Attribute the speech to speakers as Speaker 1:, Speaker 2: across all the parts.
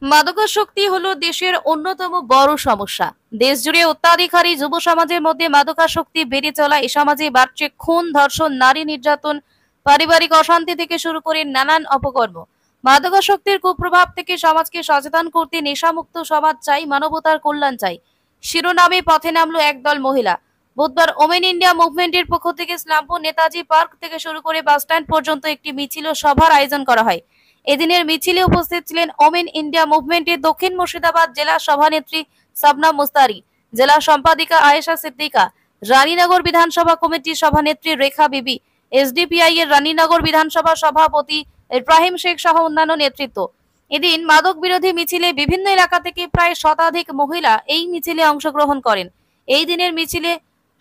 Speaker 1: মাদকাসক্তি হলো দেশের অন্যতম বড় সমস্যা। দেশ জুড়ে অত্যাধিকারী যুব সমাজের মধ্যে মাদকাসক্তি বেড়ে চলা এ সমাজে বাড়ছে খুন, ধর্ষণ, নারী নির্যাতন, পারিবারিক অশান্তি থেকে শুরু করে নানান অপকর্ম। মাদকাসক্তির কুপ্রভাব থেকে সমাজকে সচেতন করতে নেশামুক্ত সমাজ চাই, মানবতার কল্যাণ চাই শিরোনামে পথে নামলো একদল মহিলা। বুধবার ওমেন ইন্ডিয়া মুভমেন্টের পক্ষ থেকে ইসলামপুর নেতাজি পার্ক থেকে শুরু করে বাসস্ট্যান্ড পর্যন্ত একটি মিছিল ও সভার আয়োজন করা হয়। এদিনের মিছিলে উপস্থিত ছিলেন ওমেন ইন্ডিয়া মুভমেন্টের দক্ষিণ মুর্শিদাবাদ জেলা সভানেত্রী সাবনা মুস্তারি, জেলা সম্পাদিকা আয়েশা সিদ্দিকা, রানীনগর বিধানসভা কমিটির সভানেত্রী রেখা বিবি, এসডিপিআই এর রানীনগর বিধানসভা সভাপতি ইব্রাহিম শেখ সহ অন্যান্য নেতৃত্ব। এদিন মাদক বিরোধী মিছিলে বিভিন্ন এলাকা থেকে প্রায় শতাধিক মহিলা এই মিছিলে অংশগ্রহণ করেন। এই দিনের মিছিলে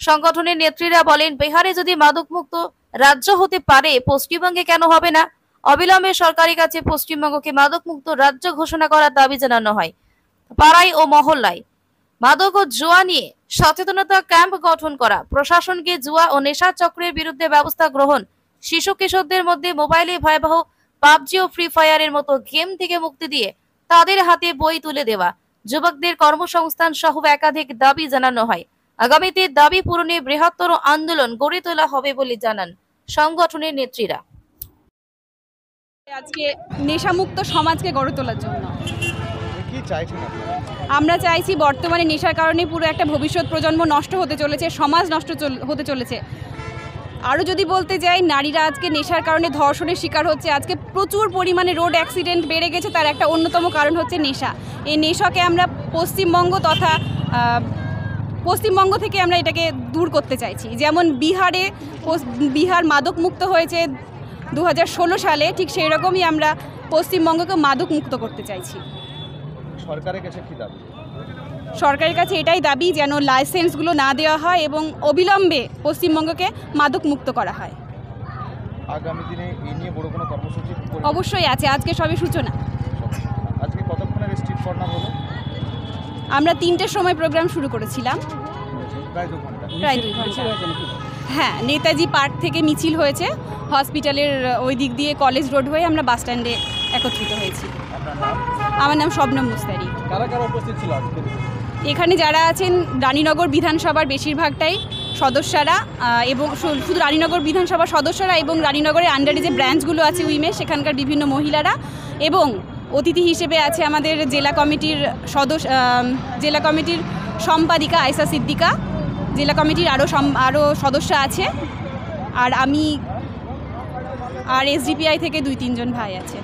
Speaker 1: সংগঠনের নেত্রীরা বলেন, বিহারে যদি মাদকমুক্ত রাজ্য হতে পারে, পশ্চিমবঙ্গে কেন হবে না? অবিলম্বে সরকারের কাছে পশ্চিমবঙ্গকে মাদকমুক্ত রাজ্য ঘোষণা করার দাবি জানানো হয়। পাড়ায় ও মহল্লায় মাদক ও জুয়া নিয়ে সচেতনতা ক্যাম্প গঠন করা, প্রশাসনকে জুয়া ও নেশা চক্রের বিরুদ্ধে ব্যবস্থা গ্রহণ, শিশু কিশোরদের মধ্যে মোবাইলে ভয়াবহ পাবজি ও ফ্রি ফায়ারের মতো গেম থেকে মুক্তি দিয়ে তাদের হাতে বই তুলে দেওয়া, যুবকদের কর্মসংস্থান সহ একাধিক দাবি জানানো হয়। আগামীতে দাবি পূরণে বৃহত্তর আন্দোলন গড়ে তোলা হবে বলে জানান সংগঠনের নেত্রীরা।
Speaker 2: আজকে নেশামুক্ত সমাজকে গড়ে তোলার জন্য
Speaker 3: কি চাইছেন আপনারা?
Speaker 2: আমরা চাইছি, বর্তমানে নেশার কারণে পুরো একটা ভবিষ্যৎ প্রজন্ম নষ্ট হতে চলেছে, সমাজ নষ্ট হতে চলেছে। আরও যদি বলতে যাই, নারীরা আজকে নেশার কারণে ধর্ষণের শিকার হচ্ছে। আজকে প্রচুর পরিমাণে রোড অ্যাক্সিডেন্ট বেড়ে গেছে, তার একটা অন্যতম কারণ হচ্ছে নেশা। এই নেশাকে আমরা পশ্চিমবঙ্গ থেকে আমরা এটাকে দূর করতে চাইছি। যেমন বিহার মাদক মুক্ত হয়েছে 2016 সালে, ঠিক সেই রকমই আমরা পশ্চিমবঙ্গকে মাদক মুক্ত করতে চাইছি।
Speaker 3: সরকারের কাছে কি দাবি?
Speaker 2: সরকারের কাছে এটাই দাবি, যেন লাইসেন্সগুলো না দেওয়া হয় এবং অবিলম্বে পশ্চিমবঙ্গকে মাদক মুক্ত করা হয়।
Speaker 3: আগামী দিনে এই নিয়ে বড় কোনো কর্মসূচি
Speaker 2: অবশ্যই আছে, আজকে সবই সূচনা।
Speaker 3: আজকে কতক্ষণের স্ট্রিট কর্নার হলো?
Speaker 2: আমরা 3টের সময় প্রোগ্রাম শুরু করেছিলাম,
Speaker 3: প্রায় 2 ঘন্টা।
Speaker 2: প্রায় 2 ঘন্টা। হ্যাঁ, নেতাজি পার্ক থেকে মিছিল হয়েছে, হসপিটালের ওই দিক দিয়ে কলেজ রোড হয়ে আমরা বাস স্ট্যান্ডে একত্রিত হয়েছি।
Speaker 3: আপনার নাম?
Speaker 2: আমার নাম শবনম মুস্তারি।
Speaker 3: কারা কারা উপস্থিত ছিল আজকে?
Speaker 2: এখানে যারা আছেন, রানীনগর বিধানসভার বেশিরভাগটাই সদস্যরা, এবং শুধু রানীনগর বিধানসভার সদস্যরা এবং রানীনগরের আন্ডারে যে ব্রাঞ্চগুলো আছে উইমেন, সেখানকার বিভিন্ন মহিলারা, এবং অতিথি হিসেবে আছে আমাদের জেলা কমিটির সম্পাদিকা আয়েশা সিদ্দিকা, জেলা কমিটির আরও সদস্য আছে, আর আমি, আর এসডিপিআই থেকে 2-3 জন ভাই আছেন।